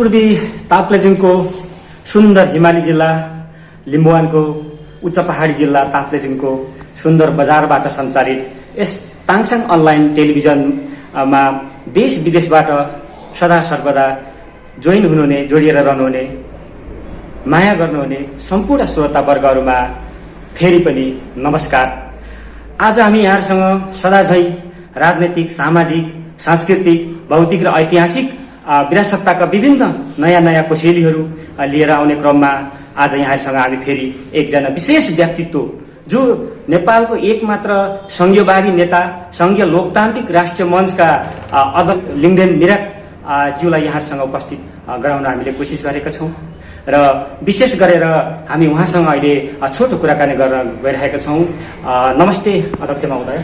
पूर्वी ताप्लेजुङको सुन्दर हिमाली जिल्ला, लिम्बुवानको उच्च पहाडी जिल्ला ताप्लेजुङको सुन्दर बजारबाट सञ्चालित यस ताङसाङ अनलाइन टेलिभिजनमा देश विदेशबाट सदा सर्वदा जोइन हुनुहुने, जोडिएर रहनुहुने, माया गर्नुहुने सम्पूर्ण श्रोतावर्गहरूमा फेरि पनि नमस्कार। आज हामी यहाँहरूसँग सदाझै राजनैतिक, सामाजिक, सांस्कृतिक, भौतिक र ऐतिहासिक विरासतका विभिन्न नयाँ कोसेलीहरू लिएर आउने क्रममा आज यहाँहरूसँग हामी फेरि एकजना विशेष व्यक्तित्व जो नेपालको एकमात्र संघीयवादी नेता, संघीय लोकतान्त्रिक राष्ट्रिय मञ्चका अध्यक्ष लिङ्गदेन मिराक ज्यूलाई यहाँहरूसँग उपस्थित गराउन हामीले कोसिस गरेका छौँ र विशेष गरेर हामी उहाँसँग अहिले छोटो कुराकानी गर्न गइरहेका छौँ। नमस्ते अध्यक्ष महोदय।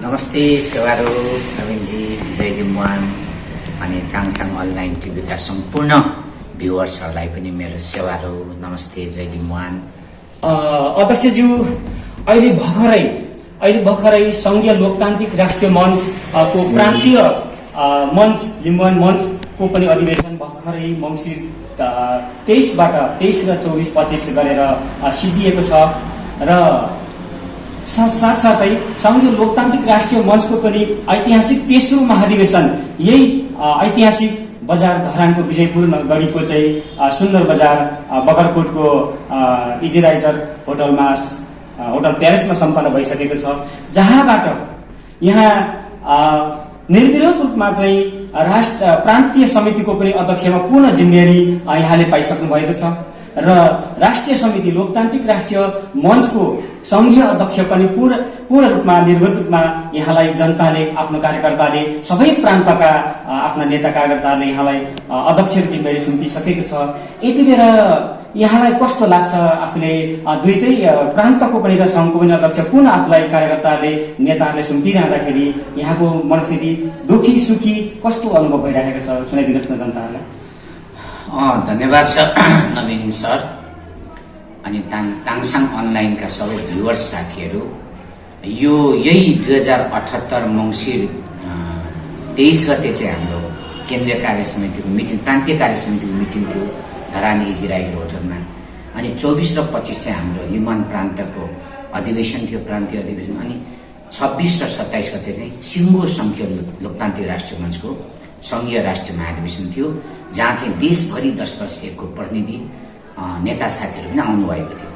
नमस्ते सेवारो नवीनजी, जय दिमुवान अनि ताङसाङ अनलाइन टिभीका सम्पूर्ण भ्युवर्सहरूलाई पनि मेरो सेवारो नमस्ते, जय दिमुवान। अध्यक्षज्यू, अहिले भर्खरै संघीय लोकतान्त्रिक राष्ट्रिय मञ्चको प्रान्तीय मञ्च लिम्बुवान मञ्चको पनि अधिवेशन भर्खरै मङ्सिर 23 र 24-25 गरेर सिद्धिएको छ र साथसाथै संघीय लोकतान्त्रिक राष्ट्रिय मञ्चको पनि ऐतिहासिक तेस्रो महाधिवेशन यही ऐतिहासिक बजार धरानको विजयपुर गढीको चाहिँ सुन्दर बजार बगरकोटको इजी राइटर होटल प्यारिसमा सम्पन्न भइसकेको छ, जहाँबाट यहाँ निर्विरोध रूपमा चाहिँ प्रान्तीय समितिको पनि अध्यक्षमा पूर्ण जिम्मेवारी यहाँले पाइसक्नु भएको छ र राष्ट्रिय समिति लोकतान्त्रिक राष्ट्रिय मञ्चको संघीय अध्यक्ष पनि पूर्ण रूपमा निर्भर रूपमा यहाँलाई जनताले, आफ्नो कार्यकर्ताले, सबै प्रान्तका आफ्ना नेता कार्यकर्ताले यहाँलाई अध्यक्षको जिम्मेवारी सुम्पिसकेको छ। यति बेर यहाँलाई कस्तो लाग्छ? आफूले दुईटै प्रान्तको पनि र सङ्घको पनि अध्यक्ष पुनः आफूलाई कार्यकर्ताले, नेताहरूले सुम्पिरहँदाखेरि यहाँको मनस्थिति दुखी सुखी कस्तो अनुभव भइरहेको छ? सुनाइदिनुहोस् न जनताहरूलाई। धन्यवाद सर, नवीन सर अनि ताङसाङ अनलाइनका सबै भ्युवर्स साथीहरू। यही 2078 मङ्सिर 23 गते चाहिँ हाम्रो केन्द्रीय कार्य समितिको मिटिङ, प्रान्तीय कार्य समितिको मिटिङ थियो धरान इजी राइटर होटलमा। अनि 24 र 25 चाहिँ हाम्रो लिम्बुवान प्रान्तको अधिवेशन थियो, प्रान्तीय अधिवेशन। अनि 26 र 27 गते चाहिँ सिङ्गो संघीय लोकतान्त्रिक राष्ट्रिय मञ्चको संघीय राष्ट्रिय महाधिवेशन थियो, जहाँ चाहिँ देशभरि 10+1को प्रतिनिधि नेता साथीहरू पनि आउनुभएको थियो।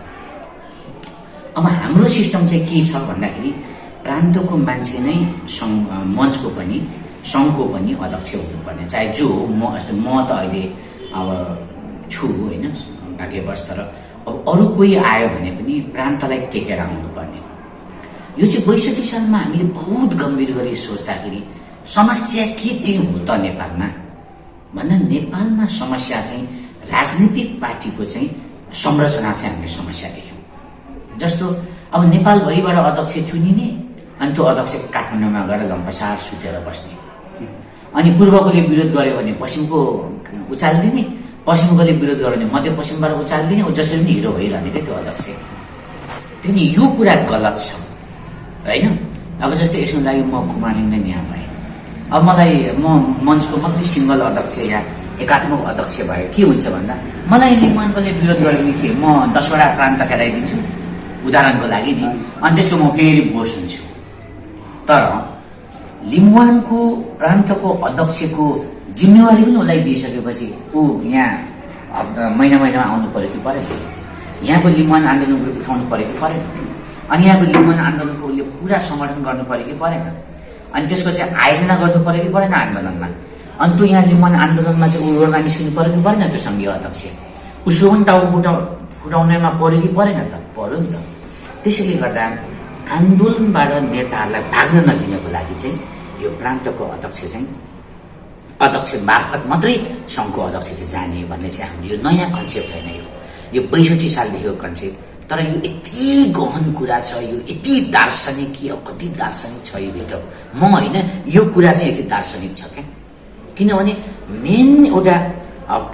अब हाम्रो सिस्टम चाहिँ के छ भन्दाखेरि प्रान्तको मान्छे नै मञ्चको पनि सङ्घको पनि अध्यक्ष हुनुपर्ने, चाहे जो म त अहिले अब छु होइन भाग्यवश, तर अब अरू कोही आयो भने पनि प्रान्तलाई टेकेर आउनुपर्ने। यो चाहिँ 62 सालमा हामीले बहुत गम्भीर गरी सोच्दाखेरि समस्या के चाहिँ हो त नेपालमा भन्दा नेपालमा समस्या चाहिँ राजनीतिक पार्टीको चाहिँ संरचना चाहिँ हामीले समस्या देख्यौँ। जस्तो अब नेपालभरिबाट अध्यक्ष चुनिने अनि त्यो अध्यक्ष काठमाडौँमा गएर लम्पसार सुतेर बस्ने, अनि पूर्वकोले विरोध गर्यो भने पश्चिमको उचालिदिने, पश्चिमकोले विरोध गर्यो भने मध्यपश्चिमबाट उचालिदिने, जसरी पनि हिरो भइरहने क्या त्यो अध्यक्ष। त्यहाँदेखि यो कुरा गलत छ होइन। अब जस्तै यसको लागि म कुमार लिङ्गदेन यहाँ भएँ, अब मलाई म मञ्चको मात्रै सिङ्गल अध्यक्ष या एकात्मक अध्यक्ष भयो के हुन्छ भन्दा मलाई लिम्बुवानकोले विरोध गर्यो भने के म 10वटा प्रान्त खेलाइदिन्छु उदाहरणको लागि नि, अनि त्यसको म फेरि बोस हुन्छु। तर लिम्बुवानको प्रान्तको अध्यक्षको जिम्मेवारी पनि उसलाई दिइसकेपछि ऊ यहाँ महिनामा आउनु पर्यो कि परेन? यहाँको लिम्बुवान आन्दोलनको उठाउनु पर्यो कि परेन? अनि यहाँको लिम्बुवान आन्दोलनको उसले पुरा समर्थन गर्नु पर्यो कि परेन? अनि त्यसको चाहिँ आयोजना गर्नु पर्यो कि परेन आन्दोलनमा? अनि त्यो यहाँ लिम्बुवान आन्दोलनमा चाहिँ ऊ रोडमा निस्किनु पर्यो कि परेन? त्यो सङ्घीय अध्यक्ष उसको पनि टाउको फुटाउनेमा पर्यो कि परेन? त पर्यो नि त। त्यसैले गर्दा आन्दोलनबाट नेताहरूलाई भाग्न नदिनको लागि चाहिँ यो प्रान्तको अध्यक्ष मार्फत मात्रै सङ्घको अध्यक्ष चाहिँ जाने भन्ने चाहिँ हाम्रो यो नयाँ कन्सेप्ट होइन, यो 62 सालदेखिको कन्सेप्ट। तर यो यति गहन कुरा छ, यो यति दार्शनिक, अब कति दार्शनिक छ यो भित्र म होइन, यो कुरा चाहिँ यति दार्शनिक छ क्या। किनभने मेन एउटा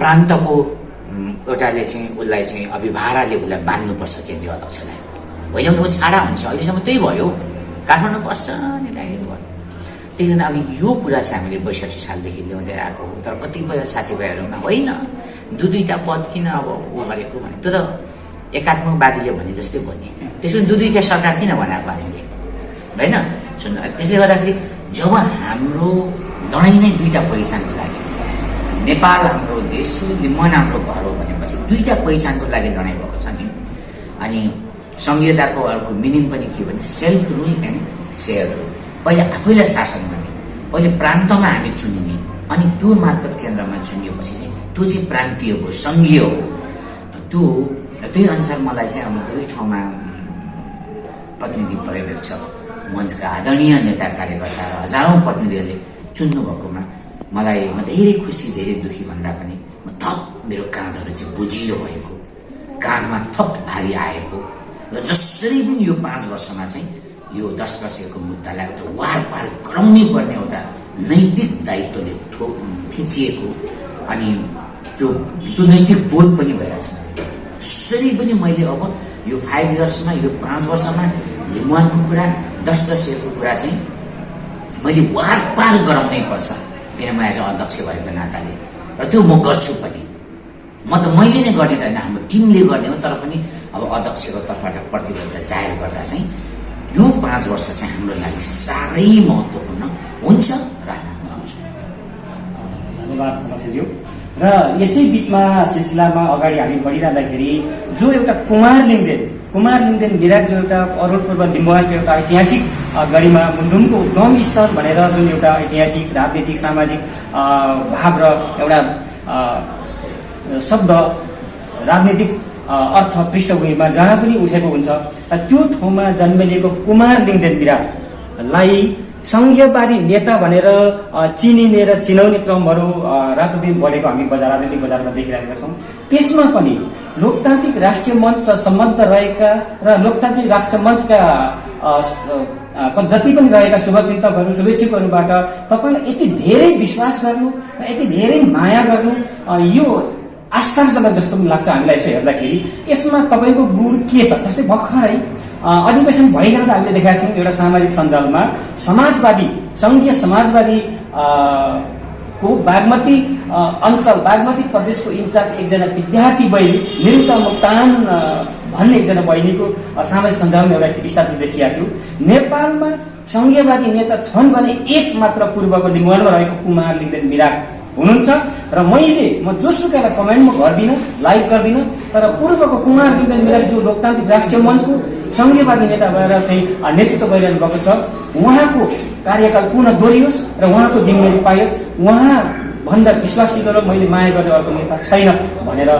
प्रान्तको एउटाले चाहिँ उसलाई चाहिँ अभिभाराले उसलाई बान्नुपर्छ केन्द्रीय अध्यक्षलाई, होइन भने ऊ छाडा हुन्छ। अहिलेसम्म त्यही भयो, काठमाडौँ बस्छ नेतागिरी भयो। त्यसैले अब यो कुरा चाहिँ हामीले 62 सालदेखि ल्याउँदै आएको हो। तर कतिपय साथीभाइहरूमा होइन दुईटा पद किन अब ऊ गरेको भने त्यो त एकात्मकवादीले भने जस्तै भयो नि। त्यसमा दुईटा सरकार किन बनाएको हामीले होइन सुन्नु। त्यसले गर्दाखेरि जब हाम्रो लडाइँ नै दुईटा पहिचानको लागि, नेपाल हाम्रो देश हो, लिम्बुवान हाम्रो घर हो भनेपछि दुईटा पहिचानको लागि लडाइँ भएको छ नि। अनि संघीयताको अर्को मिनिङ पनि के भने self rule and share rule. पहिले आफैलाई शासन गर्ने, पहिले प्रान्तमा हामी चुनिने, अनि त्यो मार्फत केन्द्रमा चुनिएपछि चाहिँ त्यो चाहिँ प्रान्तीय हो, सङ्घीय हो। त्यो त्यही अनुसार मलाई चाहिँ अब दुवै ठाउँमा प्रतिनिधि पर्यवेक्षक मञ्चका आदरणीय नेता कार्यकर्ता र हजारौँ प्रतिनिधिहरूले चुन्नु भएकोमा मलाई म धेरै खुसी धेरै दुःखी भन्दा पनि म थप मेरो काँधहरू चाहिँ बुझिलो भएको, काँधमा थप भारी आएको र जसरी पनि यो 5 वर्षमा चाहिँ यो 10% मुद्दालाई एउटा वार पार गराउनै पर्ने एउटा नैतिक दायित्वले थिचिएको अनि त्यो नैतिक बोध पनि भइरहेछ। जसरी पनि मैले अब यो 5 इयर्समा यो 5 वर्षमा लिम्बुवानको कुरा 10% कुरा चाहिँ मैले वार पार गराउनै पर्छ, किन म एज अध्यक्ष भएको नाताले। र त्यो म गर्छु पनि। म त मैले नै गर्ने त होइन, हाम्रो टिमले गर्ने हो। तर पनि अब अध्यक्षको तर्फबाट प्रतिबद्धता जाहेर गर्दा चाहिँ यो 5 वर्ष चाहिँ हाम्रो लागि साह्रै महत्त्वपूर्ण हुन्छ र हामी गराउँछौँ। धन्यवाद अध्यक्षज्यू। र यसै बिचमा सिलसिलामा अगाडि हामी बढिरहँदाखेरि जो एउटा कुमार लिङदेन विराट जो एउटा अरुण पूर्व लिम्बुवानको एउटा ऐतिहासिक गरिमा मुन्धुमको उद्गम स्तर भनेर जुन एउटा ऐतिहासिक राजनीतिक सामाजिक भाव र एउटा शब्द राजनीतिक अर्थ पृष्ठभूमिमा जहाँ पनि उठेको हुन्छ, त्यो ठाउँमा जन्मिएको कुमार लिङदेन विराटलाई सङ्घीयवादी नेता भनेर चिनिने र चिनाउने क्रमहरू रातोदिन बढेको हामी राजनीतिक बजारमा देखिरहेका छौँ। त्यसमा पनि लोकतान्त्रिक राष्ट्रिय मञ्च सम्बद्ध रहेका र लोकतान्त्रिक राष्ट्रिय मञ्चका जति पनि रहेका शुभचिन्तकहरू शुभेच्छुकहरूबाट तपाईँलाई यति धेरै विश्वास गर्नु र यति धेरै माया गर्नु यो आश्चर्यजनक जस्तो पनि लाग्छ हामीलाई यसो हेर्दाखेरि। यसमा तपाईँको गुण के छ? जस्तै भर्खरै अधिवेशन भइरहँदा हामीले देखाएको थियौँ एउटा सामाजिक सञ्जालमा समाजवादी सङ्घीय समाजवादी को बागमती अञ्चल बागमती प्रदेशको इन्चार्ज एकजना विद्यार्थी बहिनी निरुता मोक्तान भन्ने एकजना बहिनीको सामाजिक सञ्जालमा एउटा स्ट्याटस देखिएको थियो। नेपालमा सङ्घीयवादी नेता छन् भने एक मात्र पूर्वको लिम्बुवानमा रहेको कुमार लिङदेन विराट हुनुहुन्छ। र म जोसुकैलाई कमेन्ट म गर्दिनँ, लाइक गर्दिनँ, तर पूर्वको कुमार लिङदेन विराट जो लोकतान्त्रिक राष्ट्रिय मञ्चको सङ्घीयवादी नेता भएर चाहिँ नेतृत्व गरिरहनु भएको छ, उहाँको कार्यकाल पुनः दोहोरियोस् र उहाँको जिम्मेवारी पाइयोस्। उहाँ भन्दा विश्वासित र मैले माया गर्ने अर्को नेता छैन भनेर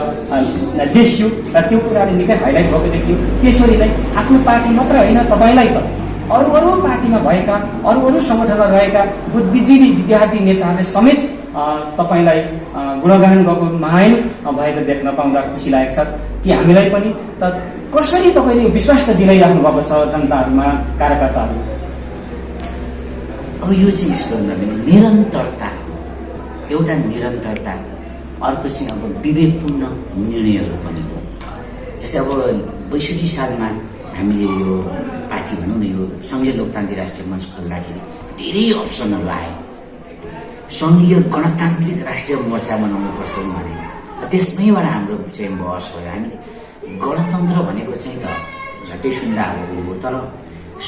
देखियो र त्यो कुराले निकै हाइलाइट भएको देखियो। त्यसरी नै आफ्नो पार्टी मात्र होइन, तपाईँलाई त अरू पार्टीमा भएका अरू सङ्गठनमा रहेका बुद्धिजीवी विद्यार्थी नेताहरूले समेत तपाईँलाई गुणगान गरेको महान भएको देख्न पाउँदा खुसी लागेको छ कि हामीलाई पनि त कसरी तपाईँले विश्वास त दिलाइराख्नु भएको छ जनताहरूमा, कार्यकर्ताहरू। अब यो चाहिँ यस्तो निरन्तरता, एउटा निरन्तरता, अर्को चाहिँ अब विवेकपूर्ण निर्णयहरू पनि हो। जस्तै अब 62 सालमा हामीले यो पार्टी भनौँ न यो सङ्घीय लोकतान्त्रिक राष्ट्रिय मञ्च खोल्दाखेरि धेरै अप्सनहरू आए। सङ्घीय गणतान्त्रिक राष्ट्रिय मोर्चा बनाउनुपर्छ भने त्यसमैबाट हाम्रो चाहिँ बहस भयो। हामीले गणतन्त्र भनेको चाहिँ त झट्टै सुन्दा हो, तर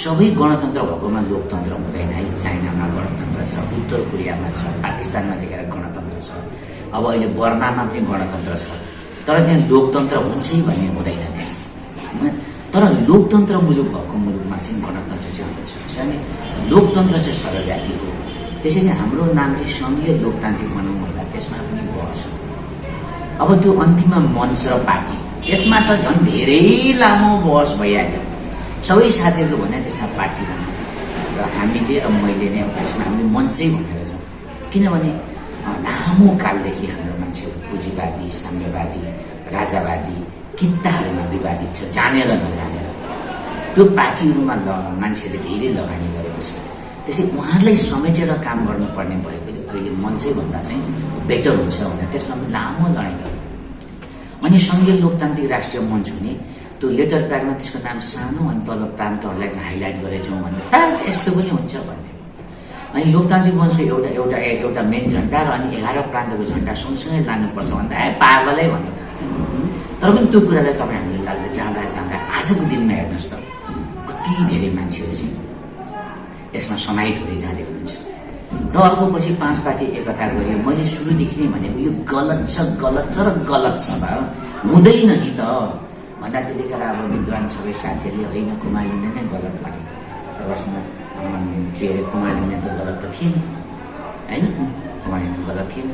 सबै गणतन्त्र भएकोमा लोकतन्त्र हुँदैन है। चाइनामा गणतन्त्र छ, उत्तर कोरियामा छ, पाकिस्तानमा देखेर गणतन्त्र छ, अब अहिले बर्मामा पनि गणतन्त्र छ, तर त्यहाँ लोकतन्त्र हुन्छै भन्ने हुँदैन त्यहाँ। तर लोकतन्त्र मुलुक भएको मुलुकमा चाहिँ गणतन्त्र चाहिँ हुन्छ। अनि लोकतन्त्र चाहिँ सर्वव्यापी हो। त्यसैले हाम्रो नाम चाहिँ सङ्घीय लोकतान्त्रिक भनौँ भन्दा त्यसमा पनि बहस हो। अब त्यो अन्तिममा मञ्च र पार्टी, त्यसमा त झन् धेरै लामो बहस भइहाल्यो। सबै साथीहरूको भने त्यसमा पार्टी भनौँ र हामीले अब मैले नै त्यसमा हामीले मञ्चै भनेर छौँ। किनभने लामो कालदेखि हाम्रो मान्छे पुँजीवादी, साम्यवादी, राजावादी कित्ताहरूमा विवादित छ, जानेर नजानेर। त्यो पार्टीहरूमा मान्छेले धेरै लगानी गरेको छ। त्यसै उहाँहरूलाई समेटेर काम गर्नुपर्ने भएकोले अहिले मञ्चै भन्दा चाहिँ बेटर हुन्छ भनेर त्यसमा पनि लामो लडाइँ गर्यो। अनि सङ्घीय लोकतान्त्रिक राष्ट्रिय मञ्च हुने त्यो लेटर प्याडमा त्यसको नाम सानो अनि तल प्रान्तहरूलाई चाहिँ हाइलाइट गरेछौँ भने यस्तो पनि हुन्छ भन्ने। अनि लोकतान्त्रिक मञ्चको एउटा एउटा एउटा मेन झन्डा र अनि 11 प्रान्तको झन्डा सँगसँगै लानुपर्छ भन्दा पागलै भन्यो त। तर पनि त्यो कुरालाई तपाईँ हामीले लाग्दा जाँदा जाँदा आजको दिनमा हेर्नुहोस् त कति धेरै मान्छेहरू चाहिँ यसमा समाहित हुँदै जाँदै हुनुहुन्छ। र अर्को पछि 5 पार्टी एकता गरियो। मैले सुरुदेखि नै भनेको यो गलत छ र गलत छ भए हुँदैन नि त भन्दा त्यतिखेर अब विद्वान सबै साथीहरूले होइन कुमार लिने नै गलत भने। तर उसमा के अरे कुमार लिने त गलत त थिएन होइन, कुमार लिने गलत थिएन।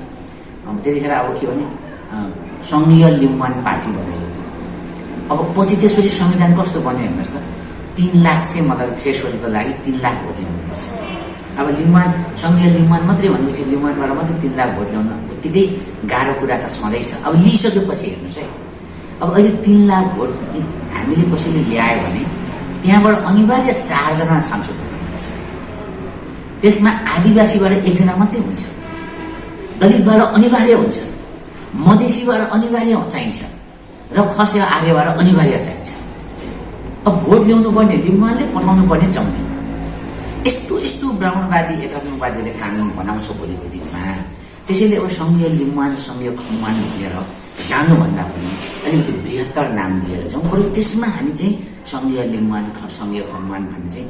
त्यतिखेर अब के भने सङ्घीय लिम्बुवान पार्टी बनायो। अब पछि त्यसपछि संविधान कस्तो बन्यो हेर्नुहोस् त, 3 लाख चाहिँ मतलब थ्रेसहोल्डको लागि 3 लाख भोट ल्याउनुपर्छ। अब लिम्बुवान सङ्घीय लिम्बुवान मात्रै भनेपछि लिम्बुवानबाट मात्रै 3 लाख भोट ल्याउन उत्तिकै गाह्रो कुरा त छँदैछ। अब लिइसकेपछि हेर्नुहोस् है, अब अहिले 3 लाख भोट हामीले कसैले ल्यायो भने त्यहाँबाट अनिवार्य 4 जना सांसद हुनुपर्छ। त्यसमा आदिवासीबाट 1 जना मात्रै हुन्छ, दलितबाट अनिवार्य हुन्छ, मधेसीबाट अनिवार्य चाहिन्छ र खस आर्यबाट अनिवार्य चाहिन्छ। अब भोट ल्याउनु पर्ने लिम्बुवानले पठाउनु पर्ने जम्मै। यस्तो यस्तो ब्राह्मणवादी एकात्मवादीले कानुन बनाउँछ भोलिको दिनमा। त्यसैले अब सङ्घीय लिम्बुवान सङ्घीय खम्मान भनेर जानुभन्दा पनि अलिकति बृहत्तर नाम लिएर जाउँ। बरु त्यसमा हामी चाहिँ सङ्घीय लिम्बुवान सङ्घीय खम्मान भन्ने चाहिँ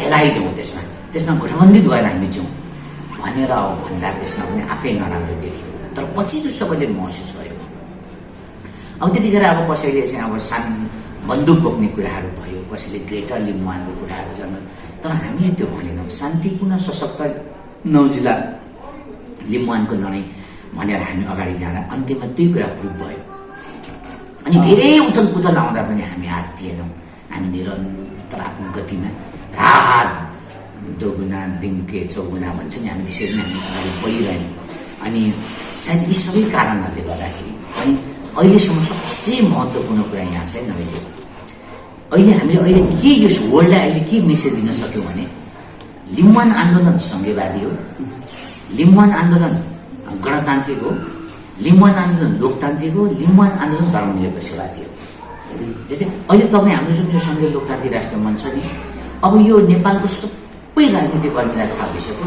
एलाइजाउँ। त्यसमा गठबन्धित भएर हामी जाउँ भनेर अब भन्दा त्यसमा पनि आफै नराम्रो देखियो। तर पछि त्यो सबैले महसुस गर्यो। अब त्यतिखेर अब कसैले चाहिँ अब बन्दुक बोक्ने कुराहरू भयो, कसैले ग्रेटर लिम्बुवानको कुराहरू जन्म। तर हामीले त्यो भनेनौँ। शान्तिपूर्ण सशक्त 9 जिल्ला लिम्बुवानको लडाइँ भनेर हामी अगाडि जाँदा अन्त्यमा त्यही कुरा प्रुभ भयो। अनि धेरै उथल पुथल आउँदा पनि हामी हात दिएनौँ। हामी निरन्तर आफ्नो गतिमा रात दोगुना दिनके चौगुना भन्छ नि, हामी त्यसरी नै हामी अगाडि बढिरह्यौँ। अनि सायद यी सबै कारणहरूले गर्दाखेरि अनि अहिलेसम्म सबसे महत्त्वपूर्ण कुरा यहाँ चाहिँ नभए अहिले के यस वर्ल्डलाई अहिले के मेसेज दिन सक्यौँ भने लिम्बुवान आन्दोलन सङ्घीयवादी हो, लिम्बुवान आन्दोलन गणतान्त्रिक हो, लिम्बुवान आन्दोलन लोकतान्त्रिक हो, लिम्बुवान आन्दोलन धर्मनिरपेक्षवादी हो। जस्तै अहिले तपाईँ हाम्रो जुन यो सङ्घीय लोकतान्त्रिक राष्ट्रिय मञ्च छ नि, अब यो नेपालको सबै राजनीतिक कर्मीलाई थाहा भइसक्यो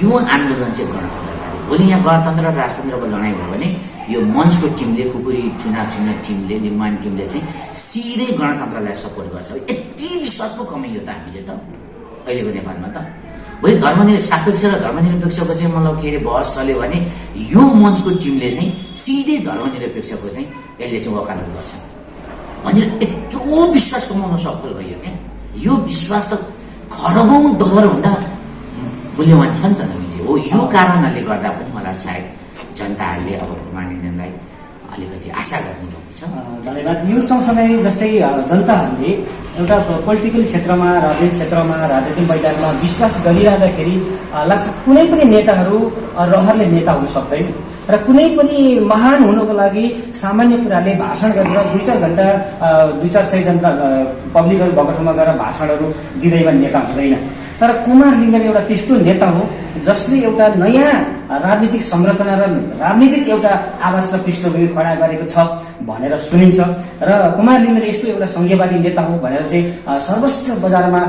यो आन्दोलन चाहिँ गणतन्त्रवादी। भोलि यहाँ गणतन्त्र र राजतन्त्रको लडाइँ भयो भने यो मञ्चको टिमले खुकुरी चुनाव चिन्ह टिमले लिम्बुवान टिमले चाहिँ सिधै गणतन्त्रलाई सपोर्ट गर्छ। यति विश्वास पो कमाइयो त हामीले त अहिलेको नेपालमा त। भोलि सापेक्ष र धर्मनिरपेक्षको चाहिँ मतलब के अरे बहस चल्यो भने यो मञ्चको टिमले चाहिँ सिधै धर्मनिरपेक्षको चाहिँ यसले चाहिँ वकालत गर्छ भनेर यत्रो विश्वास कमाउन सफल भयो क्या। यो विश्वास त खरबौँ डलरभन्दा मूल्यवान छ नि त नमिजी हो। यो कारणहरूले गर्दा पनि मलाई सायद जनताहरूले अब कुमार लिनेलाई अलिकति आशा गर्नुभएको छ। धन्यवाद। यो सँगसँगै जस्तै जनताहरूले एउटा पोलिटिकल क्षेत्रमा राजनीतिक क्षेत्रमा राजनीतिक मैदानमा विश्वास गरिरहँदाखेरि लाग्छ कुनै पनि नेताहरू रहरले नेता हुन सक्दैन र कुनै पनि महान हुनको लागि सामान्य कुराले भाषण गरेर 2-4 घण्टा 200-400 जनता पब्लिकहरू भएको ठाउँमा गएर भाषणहरू दिँदैमा नेता हुँदैन। तर कुमार लिङ्गन एउटा त्यस्तो नेता हो जसले एउटा नयाँ राजनीतिक संरचना र राजनीतिक एउटा आवाज र पृष्ठभूमि खडा गरेको छ भनेर सुनिन्छ। र कुमार लिङ्गन यस्तो एउटा सङ्घीयवादी नेता हो भनेर चाहिँ सर्वस्त्र बजारमा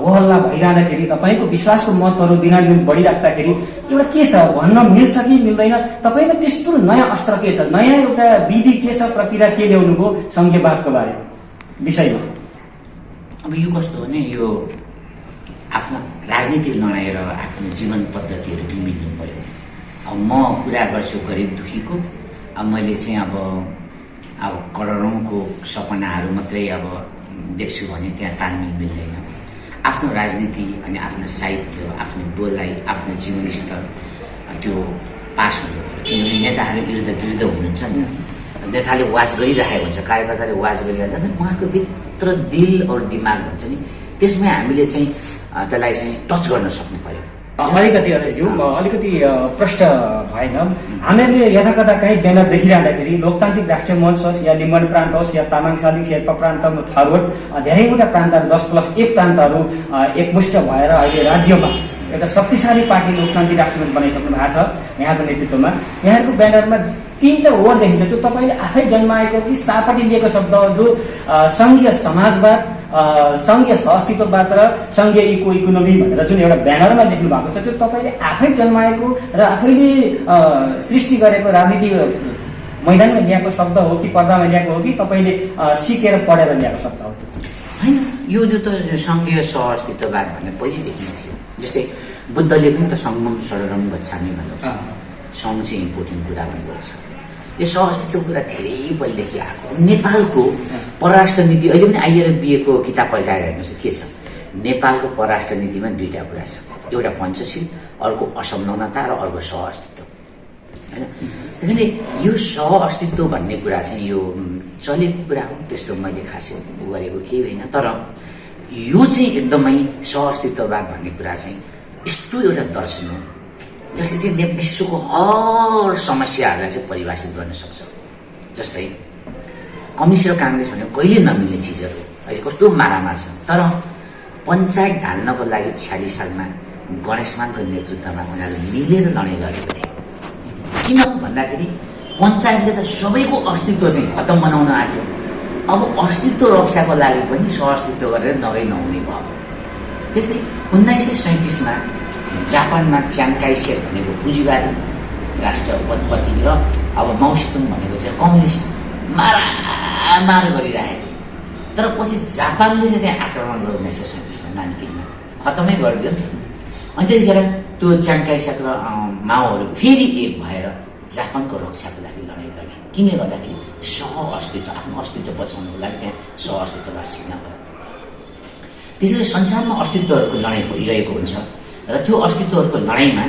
होहल्ला भइरहँदाखेरि तपाईँको विश्वासको मतहरू दिनादिन बढिराख्दाखेरि एउटा के छ भन्न मिल्छ कि मिल्दैन? तपाईँको त्यस्तो नयाँ अस्त्र के छ, नयाँ एउटा विधि के छ, प्रक्रिया के ल्याउनुभयो सङ्घीयवादको बारे विषयमा? अब यो कस्तो भने यो आफ्नो राजनीतिक लडाइँ र आफ्नो जीवन पद्धतिहरू मिल्नु पर्यो। अब म कुरा गर्छु गरिब दुखीको, अब मैले चाहिँ अब करोडौँको सपनाहरू मात्रै अब देख्छु भने त्यहाँ तालमेल मिल्दैन। आफ्नो राजनीति अनि आफ्नो साहित्य, आफ्नो बोलाइ, आफ्नो जीवनस्तर त्यो पास हुनु पर्यो। किनभने नेताहरू इर्द हुनुहुन्छ नि, नेताले वाच गरिरहेको हुन्छ, कार्यकर्ताले वाच गरिरहेको हुन्छ, उहाँको भित्र दिल और दिमाग भन्छ नि, त्यसमै हामीले चाहिँ त्यसलाई चाहिँ टच गर्न सक्नु पर्यो। अलिकति प्रश्न भएन। हामीहरूले यताकता कहीँ ब्यानर देखिरहँदाखेरि लोकतान्त्रिक राष्ट्रिय मञ्च होस् या लिम्बुवान प्रान्त होस् या तामाङ सालिङ शेर्पा प्रान्त थारूट धेरैवटा प्रान्तहरू 10+1 प्रान्तहरू एकमुष्ट भएर अहिले राज्यमा एउटा शक्तिशाली पार्टी लोकतान्त्रिक राष्ट्रिय मञ्च बनाइसक्नु भएको छ यहाँको नेतृत्वमा। यहाँको ब्यानरमा 3टा वर्ड देखिन्छ। त्यो तपाईँले आफै जन्माएको कि सापाटी लिएको शब्द जो सङ्घीय समाजवाद सङ्घीय सहअस्तित्ववाद र सङ्घीय इकोनोमी भनेर जुन एउटा ब्यानरमा लेख्नु भएको छ, त्यो तपाईँले आफै जन्माएको र आफैले सृष्टि गरेको राजनीति मैदानमा ल्याएको शब्द हो कि पर्दामा ल्याएको हो कि तपाईँले सिकेर पढेर ल्याएको शब्द हो? होइन, यो त सङ्घीय सहअस्तित्ववाद भन्ने पहिलेदेखि नै थियो। जस्तै बुद्धले पनि त सङ्गम शरणम गच्छामि भनेको छ, सङ्घ चाहिँ इम्पोर्टेन्ट कुरा भनेको छ। यो सहअस्तित्वको कुरा धेरै पहिलेदेखि आएको। नेपालको परराष्ट्र नीति अहिले पनि IRBA को किताब पल्टाएर हेर्नुहोस् के छ। नेपालको परराष्ट्र नीतिमा दुईटा कुरा छ, एउटा पञ्चशील, अर्को असंलग्नता र अर्को सहअस्तित्व, होइन। त्यसैले यो सहअस्तित्व भन्ने कुरा चाहिँ यो चलेको कुरा हो, त्यस्तो मैले खासै गरेको केही होइन। तर यो चाहिँ एकदमै सहअस्तित्ववाद भन्ने कुरा चाहिँ यस्तो एउटा दर्शन हो जसले चाहिँ विश्वको हर समस्याहरूलाई चाहिँ परिभाषित गर्न सक्छ। जस्तै कम्युनिस्ट र काङ्ग्रेस भनेको कहिले नमिल्ने चिजहरू, अहिले कस्तो मारामार छ। तर पञ्चायत ढाल्नको लागि 46 सालमा गणेशमानको नेतृत्वमा उनीहरू मिलेर लडाइँ गरेको थिए। किन भन्दाखेरि पञ्चायतले त सबैको अस्तित्व चाहिँ खतम बनाउन आँट्यो। अब अस्तित्व रक्षाको लागि पनि सहअस्तित्व गरेर नभई नहुने भयो। त्यस्तै 1937मा जापानमा च्याङ्काई सेक भनेको पुँजीवादी राष्ट्रपति र अब माओसेतुङ भनेको चाहिँ कम्युनिस्ट मारामार गरिरहेको थियो। तर पछि जापानले चाहिँ त्यहाँ आक्रमण गर्यो 1937मा नानकिङमा, खतमै गरिदियो नि। अनि त्यतिखेर त्यो च्याङ्काई सेक र माओहरू फेरि एक भएर जापानको रक्षाको लागि लडाइँ गरे। किन गर्दाखेरि सहअस्तित्व, आफ्नो अस्तित्व बचाउनको लागि त्यहाँ सहअस्तित्ववाद सिक्न गयो। त्यसैले संसारमा अस्तित्वहरूको लडाइँ भइरहेको हुन्छ र त्यो अस्तित्वहरूको लडाइँमा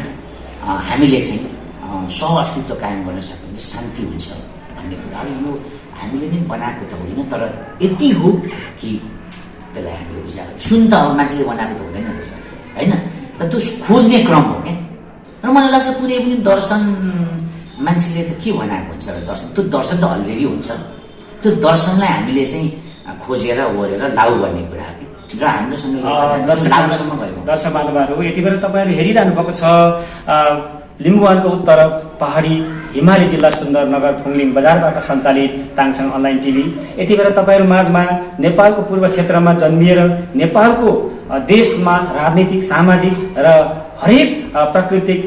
हामीले चाहिँ सहअस्तित्व कायम गर्न सक्यो भने शान्ति हुन्छ भन्ने कुरा। अब यो हामीले नै बनाएको त होइन, तर यति हो कि त्यसलाई हामीले बुझाएको। सुन त अब मान्छेले बनाएको त हुँदैन रहेछ, होइन। त त्यो खोज्ने क्रम हो क्या। र मलाई लाग्छ कुनै पनि दर्शन मान्छेले त के बनाएको हुन्छ र दर्शन, त्यो दर्शन त अलरेडी हुन्छ। त्यो दर्शनलाई हामीले चाहिँ खोजेर ओरेर लागु गर्ने कुरा हो कि। र हाम्रोसँग दर्शक महानुभावहरू यति बेला तपाईँहरू हेरिरहनु भएको छ लिम्बुवानको उत्तर पहाडी हिमाली जिल्ला सुन्दरनगर फुङलिङ बजारबाट सञ्चालित ताङसाङ अनलाइन टिभी। यति बेला तपाईँहरू माझमा नेपालको पूर्व क्षेत्रमा जन्मिएर नेपालको देशमा राजनीतिक, सामाजिक र हरेक प्राकृतिक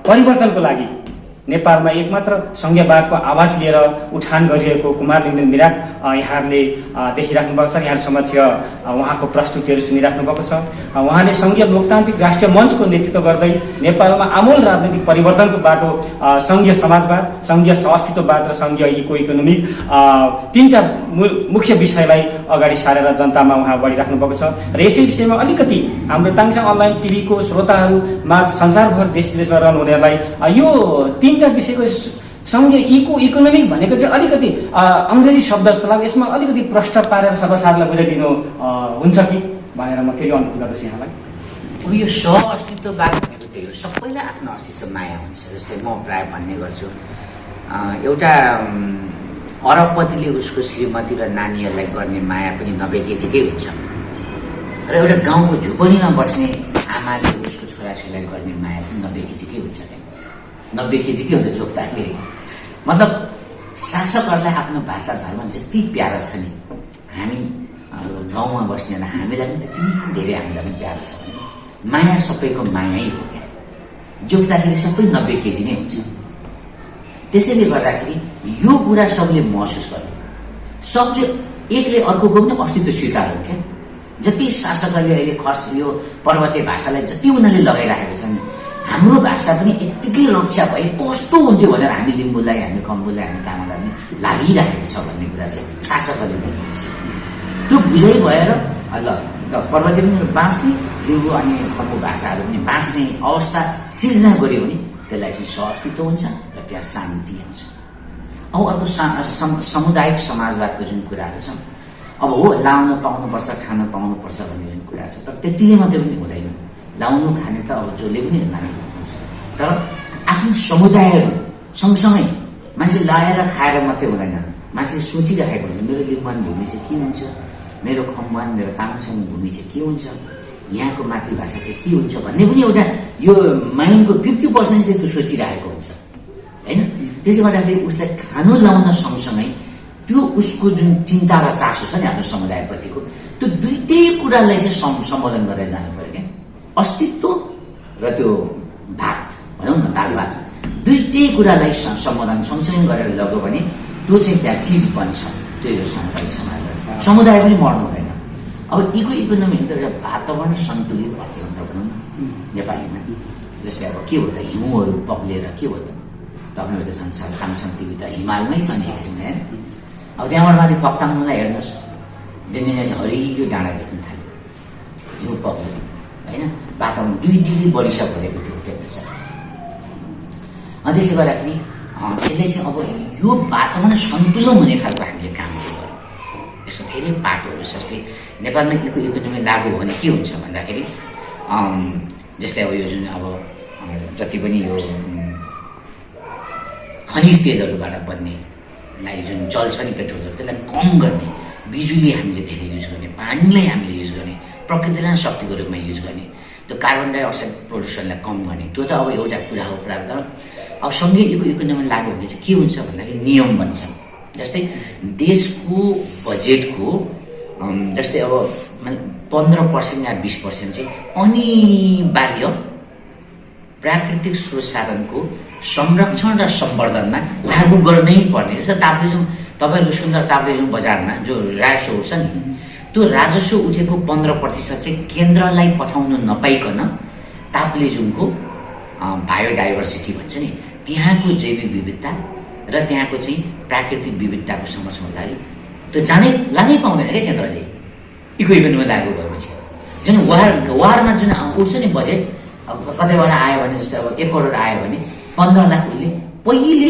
परिवर्तनको लागि नेपालमा एकमात्र संघीयवादको आवाज लिएर उठान गरिएको कुमार लिङ्गदेन मिराग यहाँहरूले देखिराख्नु भएको छ। यहाँ समक्ष उहाँको प्रस्तुतिहरू सुनिराख्नु भएको छ। उहाँले संघीय लोकतान्त्रिक राष्ट्रिय मञ्चको नेतृत्व गर्दै नेपालमा आमूल राजनीतिक परिवर्तनको बाटो संघीय समाजवाद, संघीय सहअस्तित्ववाद र संघीय इकोनोमिक तीनटा मुख्य विषयलाई अगाडि सारेर जनतामा उहाँ बढिराख्नु भएको छ। र यसै विषयमा अलिकति हाम्रो ताङसाङ अनलाइन टिभीको श्रोताहरूमा संसारभर देश विदेशमा रहनुहुनेहरूलाई यो तीनटा विषयको संघीय इकोनोमिक भनेको चाहिँ अलिकति अङ्ग्रेजी शब्द जस्तो लाग्यो, यसमा अलिकति प्रश्न पारेर सर्वसाधारणलाई बुझाइदिनु हुन्छ कि भनेर म फेरि अनुरोध गर्दछु यहाँलाई। अब यो सहअस्तित्ववाद भनेको त्यही हो, सबैलाई आफ्नो अस्तित्व माया हुन्छ। जस्तै म प्राय भन्ने गर्छु, एउटा अरबपतिले उसको श्रीमती र नानीहरूलाई गर्ने माया पनि 90 केजीकै हुन्छ र एउटा गाउँको झुपडीमा बस्ने आमाले उसको छोराछोरीलाई गर्ने माया पनि 90 केजीकै हुन्छ। 90 केजीकै हुन्छ जोख्दाखेरि। मतलब शासकहरूलाई आफ्नो भाषा धर्म जति प्यारो छ नि, हामी गाउँमा बस्नेलाई हामीलाई पनि त्यति धेरै हामीलाई पनि प्यारो छ भने माया सबैको मायै हो क्या। जोख्दाखेरि सबै 90 केजी नै हुन्छ। त्यसैले गर्दाखेरि यो कुरा सबले महसुस गर्यो, सबले एकले अर्कोको पनि अस्तित्व स्वीकार हो क्या। जति शासकहरूले अहिले खर्च यो पर्वतीय भाषालाई जति उनीहरूले लगाइराखेको छन्, हाम्रो भाषा पनि यत्तिकै रक्षा भए कस्तो हुन्थ्यो भनेर हामी लिम्बूलाई, हामी खम्बुलाई, हामी तामाङलाई पनि लागिरहेको छ भन्ने कुरा चाहिँ शासकहरूले बुझ्नुहुन्छ। त्यो बुझाइ भएर ल पर्वतीय पनि बाँच्ने, लिम्बू अनि खम्बु भाषाहरू पनि बाँच्ने अवस्था सिर्जना गऱ्यो भने त्यसलाई चाहिँ सहअस्तित्व हुन्छ र त्यहाँ शान्ति आउँछ। अब अर्को सामुदायिक समाजवादको जुन कुराहरू छ, अब हो लाउन पाउनुपर्छ, खान पाउनुपर्छ भन्ने जुन कुरा छ, तर त्यतिले मात्रै पनि हुँदैन। लाउनु खाने त अब जसले पनि लाने हुन्छ, तर आफ्नो समुदायहरू सँगसँगै मान्छे लाएर खाएर मात्रै हुँदैन। मान्छेले सोचिरहेको हुन्छ मेरो लिम्बुवान भूमि चाहिँ के हुन्छ, मेरो खम्बुवान, मेरो तामाङसँग भूमि चाहिँ के हुन्छ, यहाँको मातृभाषा चाहिँ के हुन्छ भन्ने पनि एउटा यो माइन्डको 50% चाहिँ त्यो सोचिरहेको हुन्छ, होइन। त्यसले गर्दाखेरि उसलाई खानु लाउन सँगसँगै त्यो उसको जुन चिन्ता र चासो छ नि आफ्नो समुदायप्रतिको, त्यो दुईटै कुरालाई चाहिँ सम्बोधन गरेर जानु पर्यो क्या। अस्तित्व र त्यो भात भनौँ न, भात दुईटै कुरालाई सम्बोधन सँगसँगै गरेर लग्यो भने त्यो चाहिँ त्यहाँ चिज बन्छ। त्यो यो सामुदायिक समाजबाट समुदाय पनि मर्नु हुँदैन। अब इकोनोमी त एउटा वातावरण सन्तुलित अर्थतन्त्र भनौँ न नेपालीमा। जस्तै अब के हो त, हिउँहरू पग्लेर के हो त, तपाईँहरू त जान्छ ताङसान टिभी त हिमालमै छ नि एकछिन होइन। अब त्यहाँबाट माथि पक्ताङलाई हेर्नुहोस्, दिनदिनै चाहिँ हरियो डाँडा देख्न थाल्यो, हिउँ पग्ल्यो होइन, वातावरण 2 डिग्री बढी भरेको थियो टेम्परेचर। अनि त्यसले गर्दाखेरि यसले चाहिँ अब यो वातावरण सन्तुलन हुने खालको हामीले काम गर्यो। यसमा धेरै पाटोहरू छ। जस्तै नेपालमा इकोनोमी लागू हो भने के हुन्छ भन्दाखेरि जस्तै अब यो जुन अब जति पनि यो खनिज तेलहरूबाट बन्नेलाई जुन जल्छ नि पेट्रोलहरू, त्यसलाई कम गर्ने, बिजुली हामीले धेरै युज गर्ने, पानीलाई हामीले युज गर्ने, प्रकृतिलाई शक्तिको रूपमा युज गर्ने, त्यो कार्बन डाइअक्साइड प्रदूषणलाई कम गर्ने, त्यो त अब एउटा कुरा हो प्राप्त। अब सँगै इकोनोमी लागू हुँदै चाहिँ के हुन्छ भन्दाखेरि नियम बन्छ। जस्तै देशको बजेटको जस्तै अब 15% या 20% चाहिँ अनिवार्य प्राकृतिक स्रोत साधनको संरक्षण र सम्वर्धनमा लागू गर्नै पर्ने। जस्तै ताप्लेजुङ, तपाईँहरूको सुन्दर ताप्लेजुङ बजारमा जो राजस्व उठ्छ नि, त्यो राजस्व उठेको 15% चाहिँ केन्द्रलाई पठाउनु नपाइकन ताप्लेजुङको बायोडाइभर्सिटी भन्छ नि, त्यहाँको जैविक विविधता र त्यहाँको चाहिँ प्राकृतिक विविधताको संरक्षणको लागि त्यो लानै पाउँदैन क्या केन्द्रले इकोनोमी लागू भएपछि। जुन वारमा जुन उठ्छ नि बजेट, अब कतैबाट आयो भने जस्तै अब 1 करोड आयो भने 15 लाख उसले पहिले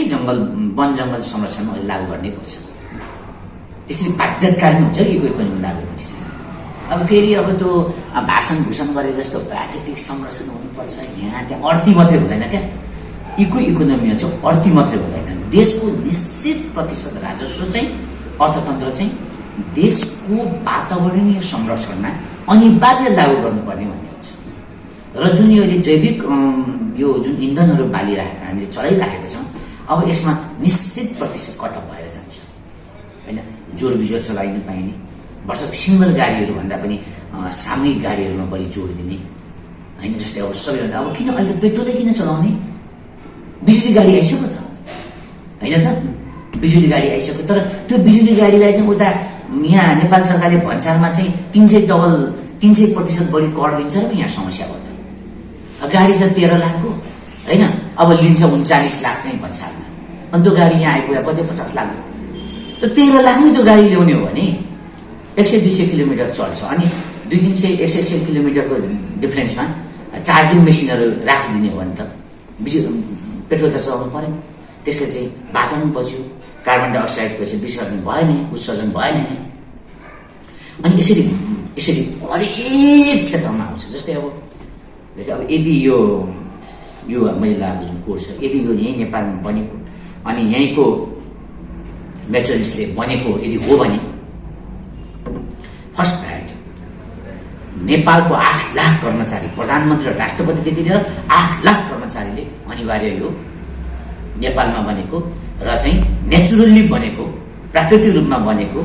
वन जङ्गल संरक्षणमा लागू गर्नै पर्छ। त्यसरी बाध्यताकालीन हुन्छ इकोनोमी लागू भएपछि चाहिँ। अब फेरि अब त्यो भाषण भूषण गरे जस्तो प्राकृतिक संरक्षण हुनुपर्छ, यहाँ त्यहाँ अर्थी मात्रै हुँदैन क्या। इकोनोमीमा चाहिँ अर्थी मात्रै हुँदैन, देशको निश्चित प्रतिशत राजस्व चाहिँ अर्थतन्त्र चाहिँ देशको वातावरणीय संरक्षणमा अनिवार्य लागू गर्नुपर्ने भन्ने हुन्छ। र जुन यो जैविक यो जुन इन्धनहरू हामीले चलाइराखेको छौँ, अब यसमा निश्चित प्रतिशत कटअप भएर जान्छ होइन। जोड बिजोड चलाइन पाइने, वर्षको सिङ्गल गाडीहरू भन्दा पनि सामूहिक गाडीहरूमा बढी जोड दिने होइन। जस्तै अब सबैभन्दा अब किन अहिले पेट्रोलै किन चलाउने, बिजुली गाडी आइसक्यो त होइन त, बिजुली गाडी आइसक्यो। तर त्यो बिजुली गाडीलाई चाहिँ उता यहाँ नेपाल सरकारले भन्सारमा चाहिँ 300% बढी कर लिन्छ र यहाँ समस्या भयो त। गाडी छ 13 लाखको होइन, अब लिन्छ 39 लाख चाहिँ भन्सारमा, अनि त्यो गाडी यहाँ आइपुग्यो कति 50 लाख। त्यो 13 लाखमै त्यो गाडी ल्याउने हो भने 100-200 किलोमिटर चल्छ, अनि 200-100 किलोमिटरको डिफ्रेन्समा चार्जिङ मेसिनहरू राखिदिने हो भने त पेट्रोल त चलाउनु पऱ्यो। त्यसले चाहिँ वातावरण बच्यो, कार्बन डाइअक्साइडको चाहिँ विसर्जन भएन, उत्सर्जन भएन। अनि यसरी हरेक क्षेत्रमा आउँछ। जस्तै अब यदि यो मैले लागु जुन कोर्स छ, यदि यो यहीँ नेपालमा बनेको अनि यहीँको मेटेरियल्सले बनेको यदि हो भने फर्स्ट प्रायोरिटी नेपालको 8 लाख कर्मचारी, प्रधानमन्त्री र राष्ट्रपतिदेखि लिएर 8 लाख कर्मचारीले अनिवार्य यो नेपालमा बनेको र चाहिँ नेचुरल्ली बनेको, प्राकृतिक रूपमा बनेको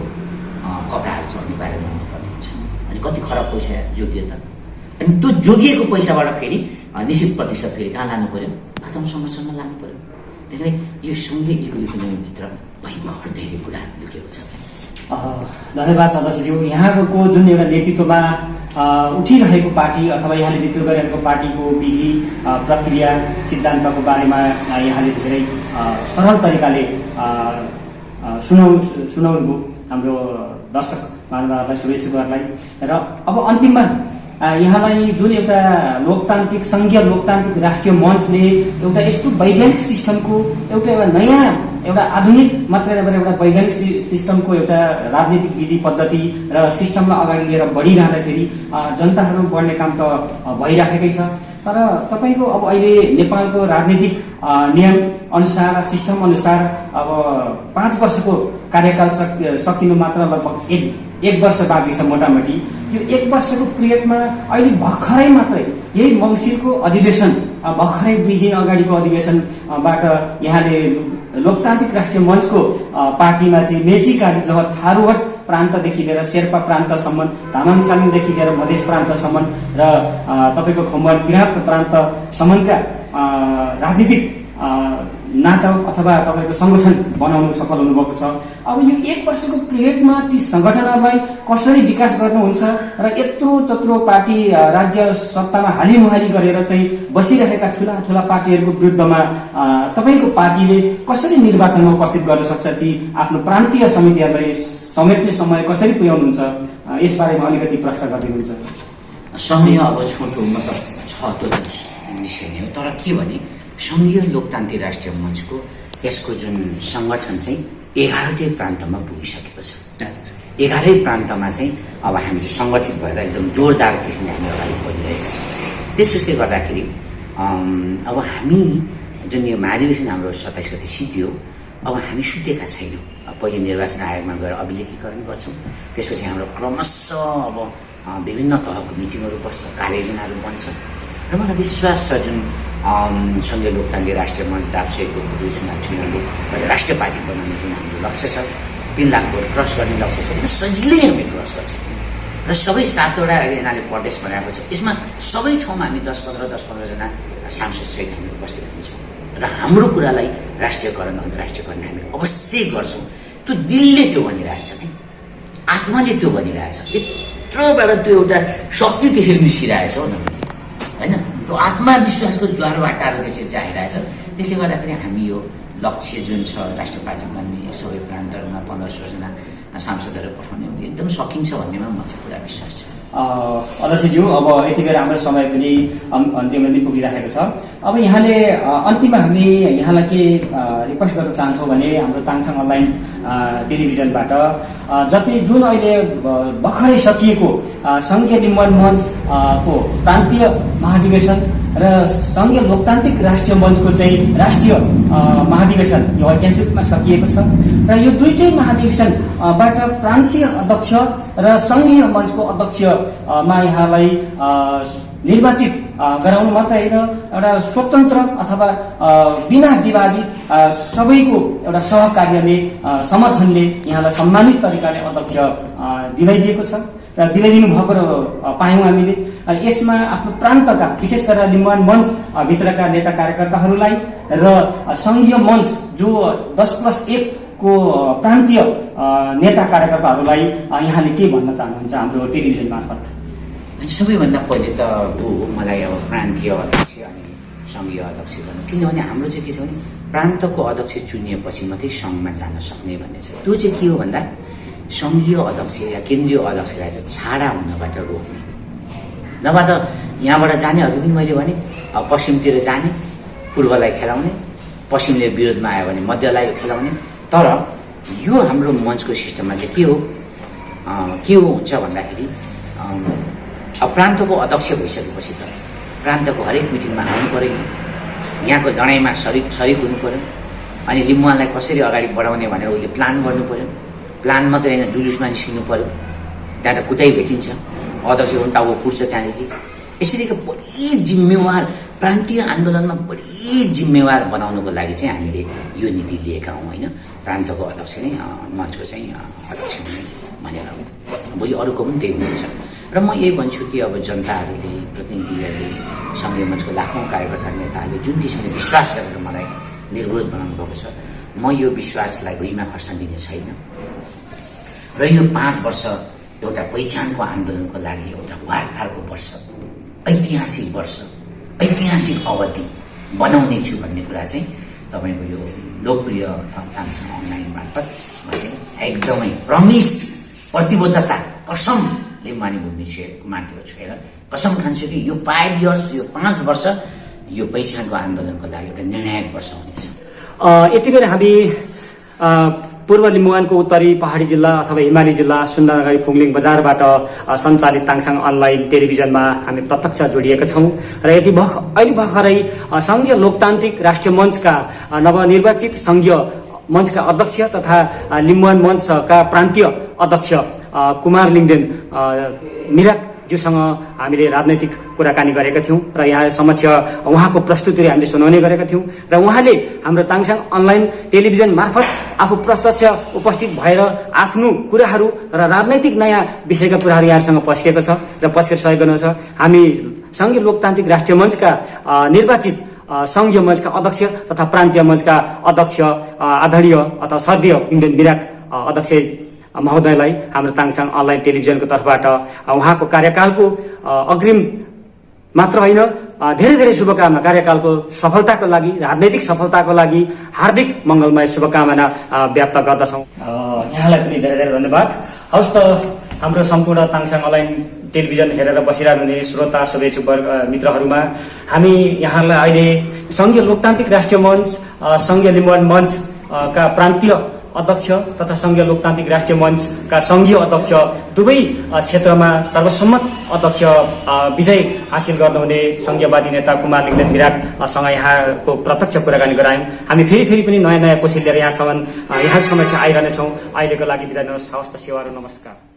कपडाहरू चाहिँ अनिवार्य लगाउनु पर्ने हुन्छ। अनि कति खराब पैसा जोगियो त, अनि त्यो जोगिएको पैसाबाट फेरि निश्चित प्रतिशत फेरि कहाँ लानु पर्यो, वातावरण संरक्षणमा लानु पर्यो। त्यसैले यो सँगै इकोनोमीभित्र भयङ्कर धेरै कुराहरू लुकेको छ। धन्यवाद सदस्यज्यू। यहाँको जुन एउटा नेतृत्वमा उठिरहेको पार्टी अथवा यहाँले नेतृत्व गरिरहेको पार्टीको विधि प्रक्रिया सिद्धान्तको बारेमा यहाँले धेरै सरल तरिकाले सुनाउनुभयो हाम्रो दर्शक महानुभावहरूलाई, शुभेच्छुकहरूलाई। र अब अन्तिममा यहाँलाई जुन एउटा लोकतान्त्रिक सङ्घीय लोकतान्त्रिक राष्ट्रिय मञ्चले एउटा यस्तो वैज्ञानिक सिस्टमको एउटा नयाँ एउटा आधुनिक मात्रै नभएर एउटा वैज्ञानिक सिस्टमको एउटा राजनीतिक विधि पद्धति र सिस्टममा अगाडि लिएर बढिरहँदाखेरि जनताहरू बढ्ने काम त भइराखेकै छ। तर तपाईँको अब अहिले नेपालको राजनीतिक नियम अनुसार, सिस्टम अनुसार अब 5 वर्षको कार्यकाल सकिनु मात्र लगभग 1 वर्ष बाँकी छ मोटामोटी। यो 1 वर्षको पिरियडमा अहिले भर्खरै मात्रै यही मङ्सिरको अधिवेशन, भर्खरै 2 दिन अगाडिको अधिवेशनबाट यहाँले लोकतान्त्रिक राष्ट्रिय मञ्चको पार्टीमा चाहिँ मेची कार्य जब थारूहट प्रान्तदेखि लिएर शेर्पा प्रान्तसम्म, तामाङ सालिङदेखि लिएर मधेस प्रान्तसम्म र तपाईँको खम्बर किराँत प्रान्तसम्मका राजनीतिक नाता अथवा तपाईँको सङ्गठन बनाउनु सफल हुनुभएको छ। अब यो 1 वर्षको पिरियडमा ती सङ्गठनहरूलाई कसरी विकास गर्नुहुन्छ र यत्रो तत्रो पार्टी राज्य सत्तामा हालिमुहाली गरेर चाहिँ बसिरहेका ठुला ठुला पार्टीहरूको विरुद्धमा तपाईँको पार्टीले कसरी निर्वाचनमा उपस्थित गर्न सक्छ, ती आफ्नो प्रान्तीय समितिहरूलाई समेट्ने समय कसरी पुर्याउनुहुन्छ, यसबारेमा अलिकति प्रश्न गरिदिनुहुन्छ। समय अब छोटो मतलब छ त्यो विषय नै हो, तर के भने सङ्घीय लोकतान्त्रिक राष्ट्रिय मञ्चको यसको जुन सङ्गठन चाहिँ 11 प्रान्तमा पुगिसकेको छ। 11 प्रान्तमा चाहिँ अब हामी चाहिँ सङ्गठित भएर एकदम जोरदार किसिमले हामी अगाडि बढिरहेका छौँ। त्यसले गर्दाखेरि अब हामी जुन यो महाधिवेशन हाम्रो 27 गते सिद्धियो, अब हामी सुतेका छैनौँ। पहिले निर्वाचन आयोगमा गएर अभिलेखीकरण गर्छौँ, त्यसपछि हाम्रो क्रमशः अब विभिन्न तहको मिटिङहरू बस्छ, कार्ययोजनाहरू बन्छ र मलाई विश्वास छ जुन सङ्घीय लोकतान्त्रिक राष्ट्रिय मञ्च दाप्सेको चुनाव राष्ट्रिय पार्टी बनाउने जुन हाम्रो लक्ष्य छ, 3 लाख भोट क्रस गर्ने लक्ष्य छ, त्यो सजिलै हामी क्रस गर्छौँ र सबै 7वटा एनाले प्रदेश बनाएको छ। यसमा सबै ठाउँमा हामी 10-15 जना सांसद सहित हामी उपस्थित हुन्छौँ र हाम्रो कुरालाई राष्ट्रियकरण अन्तर्राष्ट्रियकरण हामी अवश्य गर्छौँ। त्यो दिलले त्यो भनिरहेछ कि आत्माले त्यो भनिरहेछ, यत्रोबाट त्यो एउटा शक्ति त्यसरी निस्किरहेछ हो होइन, त्यो आत्मविश्वासको ज्वारभाटाहरू त्यसरी चाहिरहेछ। त्यसले गर्दाखेरि हामी यो लक्ष्य जुन छ राष्ट्रिय पार्टी बन्ने, सबै प्रान्तहरूमा 1500 जना सांसदहरू पठाउने एकदम सकिन्छ भन्नेमा म चाहिँ पुरा विश्वास छ। अध्यक्षज्यू, अब यति बेला हाम्रो समय पनि अन्त्यमा पुगिरहेको छ। अब यहाँले अन्तिममा हामी यहाँलाई के रिक्वेस्ट गर्न चाहन्छौँ भने हाम्रो ताङसाङ अनलाइन टेलिभिजनबाट जुन अहिले भर्खरै सकिएको सङ्घीय लिम्बुवान मञ्च को प्रान्तीय महाधिवेशन र सङ्घीय लोकतान्त्रिक राष्ट्रिय मञ्चको चाहिँ राष्ट्रिय महाधिवेशन यो ऐतिहासिक रूपमा सकिएको छ र यो दुईटै महाधिवेशनबाट प्रान्तीय अध्यक्ष र सङ्घीय मञ्चको अध्यक्षमा यहाँलाई निर्वाचित गराउनु मात्रै होइन, एउटा स्वतन्त्र अथवा बिना विवादित सबैको एउटा सहकार्यले समर्थनले यहाँलाई सम्मानित तरिकाले अध्यक्ष दिलाइदिएको छ र दिलाइदिनु भएको पायौँ हामीले। यसमा आफ्नो प्रान्तका विशेष गरेर लिम्बुवान मञ्च भित्रका नेता कार्यकर्ताहरूलाई र सङ्घीय मञ्च जो 10+1 को प्रान्तीय नेता कार्यकर्ताहरूलाई यहाँले के भन्न चाहनुहुन्छ हाम्रो टेलिभिजन मार्फत? सबैभन्दा पहिले त मलाई अब प्रान्तीय अध्यक्ष अनि सङ्घीय अध्यक्ष गर्नु, किनभने हाम्रो चाहिँ के छ भने प्रान्तको अध्यक्ष चुनिएपछि मात्रै सङ्घमा जान सक्ने भन्ने छ। त्यो चाहिँ के हो भन्दा सङ्घीय अध्यक्ष या केन्द्रीय अध्यक्षलाई चाहिँ छाडा हुनबाट रोक्ने, नभए त यहाँबाट जाने अघि पनि मैले भने पश्चिमतिर जाने, पूर्वलाई खेलाउने, पश्चिमले विरोधमा आयो भने मध्यलाई खेलाउने। तर यो हाम्रो मञ्चको सिस्टममा चाहिँ के हुन्छ भन्दाखेरि अब प्रान्तको अध्यक्ष भइसकेपछि त प्रान्तको हरेक मिटिङमा आउनु पऱ्यो, यहाँको लडाइँमा सरिक हुनु पऱ्यो, अनि लिम्बुवानलाई कसरी अगाडि बढाउने भनेर उसले प्लान गर्नु पऱ्यो। प्लान मात्रै होइन, जुलुसमा निस्किनु पऱ्यो, त्यहाँ त कुतै भेटिन्छ, अध्यक्ष पनि टाउको फुट्छ त्यहाँदेखि। यसरीको बढी जिम्मेवार प्रान्तीय आन्दोलनमा बढी जिम्मेवार बनाउनुको लागि चाहिँ हामीले यो नीति लिएका हौँ होइन। प्रान्तको अध्यक्ष नै मञ्चको चाहिँ अध्यक्ष नै भनेर भोलि अरूको पनि त्यही हुनुहुन्छ। र म यही भन्छु कि अब जनताहरूले, प्रतिनिधिहरूले, सङ्घीय मञ्चको लाखौँ कार्यकर्ता नेताहरूले जुन किसिमले विश्वास गरेर मलाई निर्विरोध बनाउनु भएको छ, म यो विश्वासलाई भुइँमा खस्न दिने छैन र यो 5 वर्ष एउटा पहिचानको आन्दोलनको लागि एउटा वारपारको वर्ष, ऐतिहासिक वर्ष, ऐतिहासिक अवधि बनाउने छु भन्ने कुरा चाहिँ तपाईँको यो लोकप्रिय ताङसाङ अनलाइन मार्फत म चाहिँ एकदमै प्रमिस, प्रतिबद्धता, कसम लिम्बुवानी भूमि मान्छेको छोएर कसम खान्छु कि यो 5 इयर्स, यो 5 वर्ष यो पहिचानको आन्दोलनको लागि एउटा निर्णायक वर्ष हुनेछ। यति बेला हामी पूर्व लिम्बुवानको उत्तरी पहाडी जिल्ला अथवा हिमाली जिल्ला सुन्दरनगरी फुङलिङ बजारबाट सञ्चालित ताङसाङ अनलाइन टेलिभिजनमा हामी प्रत्यक्ष जोडिएका छौँ र अहिले भर्खरै सङ्घीय लोकतान्त्रिक राष्ट्रिय मञ्चका नवनिर्वाचित सङ्घीय मञ्चका अध्यक्ष तथा लिम्बुवान मञ्चका प्रान्तीय अध्यक्ष कुमार लिङदेन मिराक ज्यूसँग हामीले राजनैतिक कुराकानी गरेका थियौँ र यहाँ समक्ष उहाँको प्रस्तुतिहरू हामीले सुनाउने गरेका थियौँ र उहाँले हाम्रो ताङसाङ अनलाइन टेलिभिजन मार्फत आफू प्रत्यक्ष उपस्थित भएर आफ्नो कुराहरू र राजनैतिक नयाँ विषयका कुराहरू यहाँसँग पस्किएको छ र पस्केर सहयोग गर्नु छ। हामी संघीय लोकतान्त्रिक राष्ट्रिय मञ्चका निर्वाचित संघीय मञ्चका अध्यक्ष तथा प्रान्तीय मञ्चका अध्यक्ष आदरणीय अथवा स्वर्गीय इन्डियन विराट अध्यक्ष महोदयलाई हाम्रो ताङसाङ अनलाइन टेलिभिजनको तर्फबाट उहाँको कार्यकालको अग्रिम मात्र होइन धेरै धेरै शुभकामना, कार्यकालको सफलताको लागि, राजनैतिक सफलताको लागि हार्दिक मङ्गलमय शुभकामना व्यक्त गर्दछौँ। यहाँलाई पनि धेरै धेरै धन्यवाद। हवस् त हाम्रो सम्पूर्ण ताङसाङ अनलाइन टेलिभिजन हेरेर बसिरहनु हुने श्रोता शुभेच्छुक मित्रहरूमा हामी यहाँलाई अहिले संघीय लोकतान्त्रिक राष्ट्रिय मञ्च, संघीय लिम्बुवान मञ्च का प्रान्तीय अध्यक्ष तथा संघीय लोकतान्त्रिक राष्ट्रिय मञ्चका संघीय अध्यक्ष दुवै क्षेत्रमा सर्वसम्मत अध्यक्ष विजय हासिल गर्नुहुने संघीयवादी नेता कुमार लिङ्गदेन विराटसँग यहाँको प्रत्यक्ष कुराकानी गरायौँ। हामी फेरि पनि नयाँ कोसिस लिएर यहाँसम्म समक्ष आइरहनेछौँ। अहिलेको लागि बिदा दिनुहोस्। हवस् त, सेवा र नमस्कार।